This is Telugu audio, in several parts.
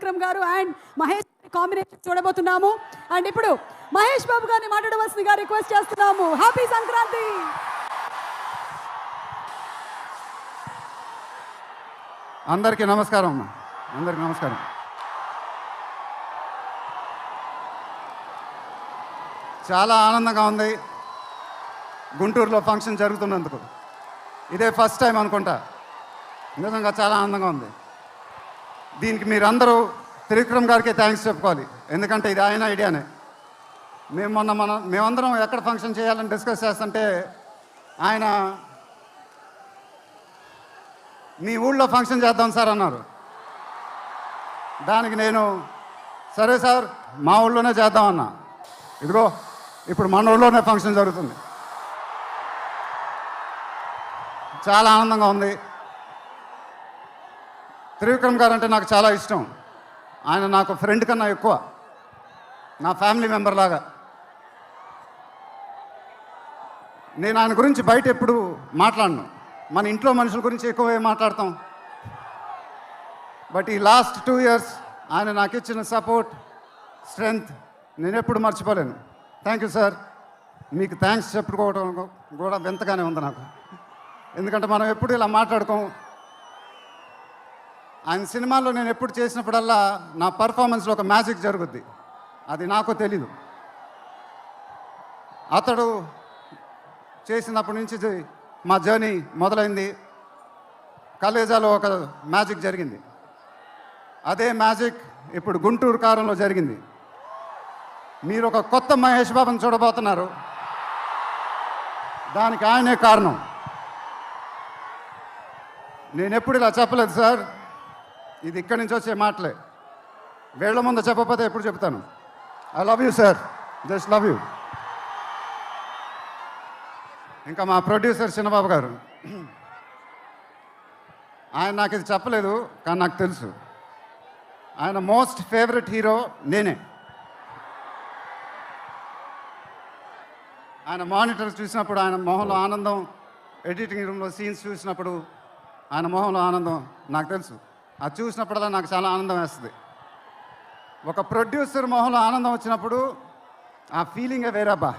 త్రివిక్రమ్ గారు అండ్ మహేష్ కాంబినేషన్ చూడబోతున్నాము. అండ్ ఇప్పుడు మహేష్ బాబు గారిని మాట్లాడవలసిందిగా రిక్వెస్ట్ చేస్తున్నాము. హ్యాపీ సంక్రాంతి. అందరికీ నమస్కారం అమ్మా. అందరికీ నమస్కారం. చాలా ఆనందంగా ఉంది గుంటూరులో ఫంక్షన్ జరుగుతున్నందుకు. ఇదే ఫస్ట్ టైం అనుకుంటా. నిజంగా చాలా ఆనందంగా ఉంది. దీనికి మీరందరూ త్రివిక్రమ్ గారికి థ్యాంక్స్ చెప్పుకోవాలి. ఎందుకంటే ఇది ఆయన ఐడియానే. మేమందరం ఎక్కడ ఫంక్షన్ చేయాలని డిస్కస్ చేస్తుంటే ఆయన మీ ఊళ్ళో ఫంక్షన్ చేద్దాం సార్ అన్నారు. దానికి నేను సరే సార్ మా ఊళ్ళోనే చేద్దాం అన్నా. ఇదిగో ఇప్పుడు మన ఊళ్ళోనే ఫంక్షన్ జరుగుతుంది. చాలా ఆనందంగా ఉంది. త్రివిక్రమ్ గారు అంటే నాకు చాలా ఇష్టం. ఆయన నాకు ఫ్రెండ్ కన్నా ఎక్కువ, నా ఫ్యామిలీ మెంబర్ లాగా. నేను ఆయన గురించి బయట ఎప్పుడు మాట్లాడను. మన ఇంట్లో మనుషుల గురించి ఎక్కువ మాట్లాడతాం. బట్ ఈ లాస్ట్ 2 years ఆయన నాకు ఇచ్చిన సపోర్ట్, స్ట్రెంగ్త్ నేను ఎప్పుడు మర్చిపోలేను. Thank you sir. మీకు థ్యాంక్స్ చెప్పుకోవడం కూడా వింతగానే ఉంది నాకు. ఎందుకంటే మనం ఎప్పుడు ఇలా మాట్లాడుకోం. ఆయన సినిమాల్లో నేను ఎప్పుడు చేసినప్పుడల్లా నా పర్ఫార్మెన్స్లో ఒక మ్యాజిక్ జరుగుద్ది. అది నాకు తెలీదు. అతడు చేసినప్పటి నుంచి మా జర్నీ మొదలైంది. కలేజాలో ఒక మ్యాజిక్ జరిగింది. అదే మ్యాజిక్ ఇప్పుడు గుంటూరు కారంలో జరిగింది. మీరు ఒక కొత్త మహేష్ బాబుని చూడబోతున్నారు. దానికి ఆయనే కారణం. నేను ఎప్పుడు ఇలా చెప్పలేదు సార్. ఇది ఇక్కడి నుంచి వచ్చే మాటలే. వేళ్ల ముందు చెప్పకపోతే ఎప్పుడు చెప్తాను. I love you sir. Just love you. ఇంకా మా ప్రొడ్యూసర్ చిన్నబాబు గారు, ఆయన నాకు ఇది చెప్పలేదు కానీ నాకు తెలుసు. ఆయన మోస్ట్ ఫేవరెట్ హీరో నేనే. ఆయన మానిటర్ చూసినప్పుడు ఆయన మొహంలో ఆనందం, ఎడిటింగ్ రూమ్లో సీన్స్ చూసినప్పుడు ఆయన మొహంలో ఆనందం నాకు తెలుసు. అది చూసినప్పుడల్లా నాకు చాలా ఆనందం వేస్తుంది. ఒక ప్రొడ్యూసర్ మొహంలో ఆనందం వచ్చినప్పుడు ఆ ఫీలింగే వేరబ్బా.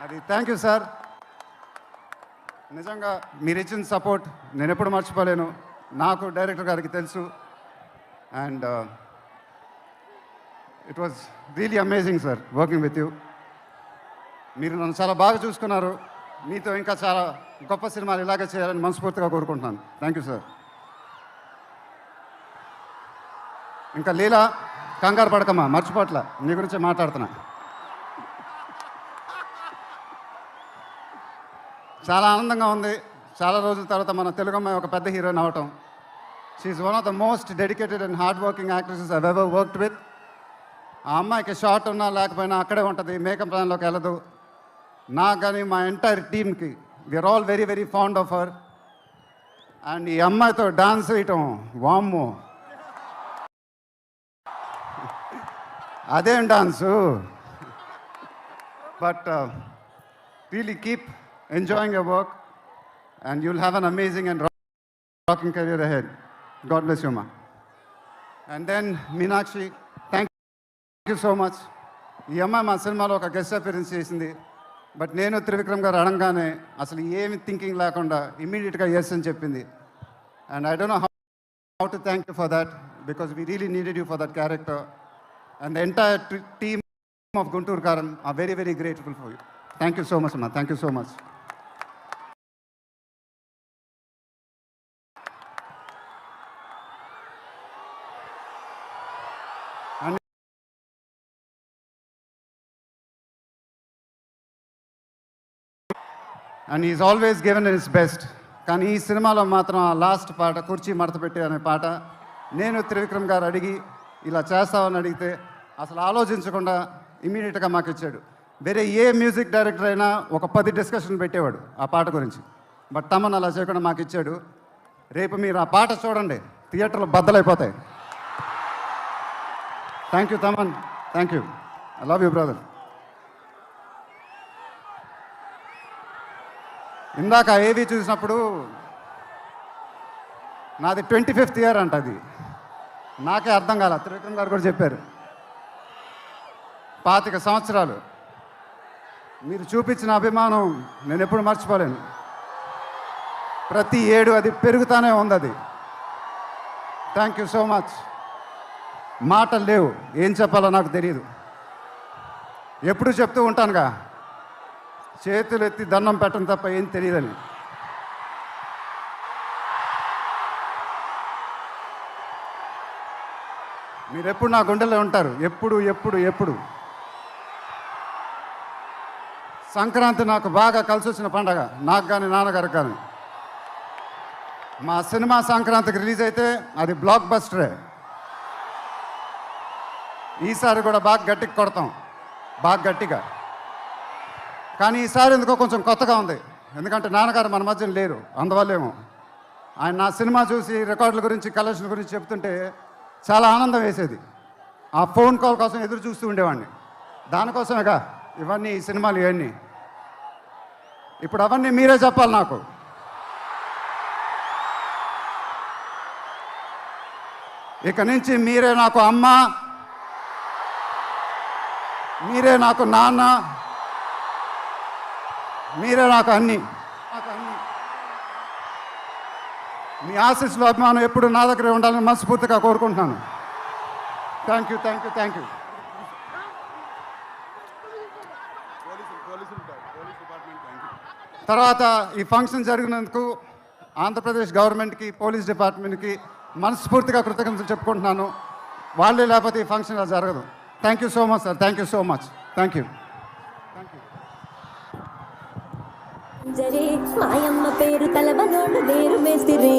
అది థ్యాంక్ యూ సార్. నిజంగా మీరు ఇచ్చిన సపోర్ట్ నేను ఎప్పుడు మర్చిపోలేను. నాకు డైరెక్టర్ గారికి తెలుసు. And it was really amazing sir working with you. మీరు నన్ను చాలా బాగా చూసుకున్నారు. మీతో ఇంకా చాలా గొప్ప సినిమాలు ఇలాగే చేయాలని మనస్ఫూర్తిగా కోరుకుంటున్నాను. Thank you sir. ఇంకా లీలా, కంగారు పడకమ్మా, మర్చిపోట్ల, నీ గురించే మాట్లాడుతున్నా. చాలా ఆనందంగా ఉంది. చాలా రోజుల తర్వాత మన తెలుగు అమ్మాయి ఒక పెద్ద హీరోయిన్ అవటం. She's one of the most dedicated and hard working actresses I've ever worked with. ఆ అమ్మాయికి షార్ట్ ఉన్నా లేకపోయినా అక్కడే ఉంటుంది, మేకప్ ప్లాన్లోకి వెళ్ళదు. నాకు కానీ మా ఎంటైర్ టీమ్కి we are all very very fond of her. And ఈ అమ్మాయితో డాన్స్ వేయటం వామ్మో, అదేం dance. But really keep enjoying your work and you'll have an amazing and rocking career ahead. God bless you, ma. And then Meenakshi, thank you so much. ఈ అమ్మాయి మా సినిమాలో ఒక గెస్ట్ అపియరెన్స్ చేసింది. బట్ నేను త్రివిక్రమ్ గారు అడగానే అసలు ఏమి థింకింగ్ లేకుండా ఇమ్మీడియట్గా ఎస్ అని చెప్పింది. And I don't know how to thank you for that because we really needed you for that character. And the entire team of Guntur Kaaram are very very grateful for you. Thank you so much అమ్మా. Thank you so much. And is always given his best. కానీ ఈ సినిమాలో మాత్రం ఆ లాస్ట్ పాట, కుర్చీ మడతపెట్టి అనే పాట, నేను త్రివిక్రమ్ గారు అడిగి ఇలా చేస్తామని అడిగితే అసలు ఆలోచించకుండా ఇమీడియట్గా మాకు ఇచ్చాడు. వేరే ఏ మ్యూజిక్ డైరెక్టర్ అయినా ఒక 10 డిస్కషన్ పెట్టేవాడు ఆ పాట గురించి. బట్ తమన్ అలా చేయకుండా మాకు ఇచ్చాడు. రేపు మీరు ఆ పాట చూడండి, థియేటర్లో బద్దలైపోతాయి. Thank you Thaman. Thank you. I love you brother. ఇందాక ఏవి చూసినప్పుడు నాది 25th year అంట అది. నాకే అర్థం కాల. త్రివిక్రమ్ గారు కూడా చెప్పారు 25 సంవత్సరాలు మీరు చూపించిన అభిమానం నేను ఎప్పుడు మర్చిపోలేను. ప్రతి ఏడు అది పెరుగుతానే ఉంది. అది థ్యాంక్ యూ సో మచ్. మాటలు లేవు, ఏం చెప్పాలో నాకు తెలియదు. ఎప్పుడు చెప్తూ ఉంటానుగా, చేతులు ఎత్తి దండం పెట్టడం తప్ప ఏం తెలియదని. మీరు ఎప్పుడు నా గుండెల్లో ఉంటారు, ఎప్పుడు ఎప్పుడు ఎప్పుడు. సంక్రాంతి నాకు బాగా కలిసి వచ్చిన పండగ, నాకు కానీ నాన్నగారికి కానీ. మా సినిమా సంక్రాంతికి రిలీజ్ అయితే అది బ్లాక్ బస్టరే. ఈసారి కూడా బాగా గట్టిగా కొడతాం, బాగా గట్టిగా. కానీ ఈసారి ఎందుకో కొంచెం కొత్తగా ఉంది, ఎందుకంటే నాన్నగారు మన మధ్యన లేరు, అందువల్లేమో. ఆయన నా సినిమా చూసి రికార్డుల గురించి కలెక్షన్ గురించి చెప్తుంటే చాలా ఆనందం వేసేది. ఆ ఫోన్ కాల్ కోసం ఎదురు చూస్తూ ఉండేవాడిని. దానికోసమేగా ఇవన్నీ, ఈ సినిమాలు ఇవన్నీ. ఇప్పుడు అవన్నీ మీరే చెప్పాలి నాకు. ఇక నుంచి మీరే నాకు అమ్మ, మీరే నాకు నాన్న, మీరే నాకు అన్ని. మీ ఆశీస్సులు, అభిమానం ఎప్పుడు నా దగ్గరే ఉండాలని మనస్ఫూర్తిగా కోరుకుంటున్నాను. Thank you, thank you, thank you. తర్వాత ఈ ఫంక్షన్ జరిగినందుకు ఆంధ్రప్రదేశ్ గవర్నమెంట్కి, పోలీస్ డిపార్ట్మెంట్కి మనస్ఫూర్తిగా కృతజ్ఞతలు చెప్పుకుంటున్నాను. వాళ్ళే లేకపోతే ఈ ఫంక్షన్ ఇలా జరగదు. Thank you so much sir, thank you so much, thank you. మాయమ్మ పేరు తలవనోడు లేరు మేస్తిరి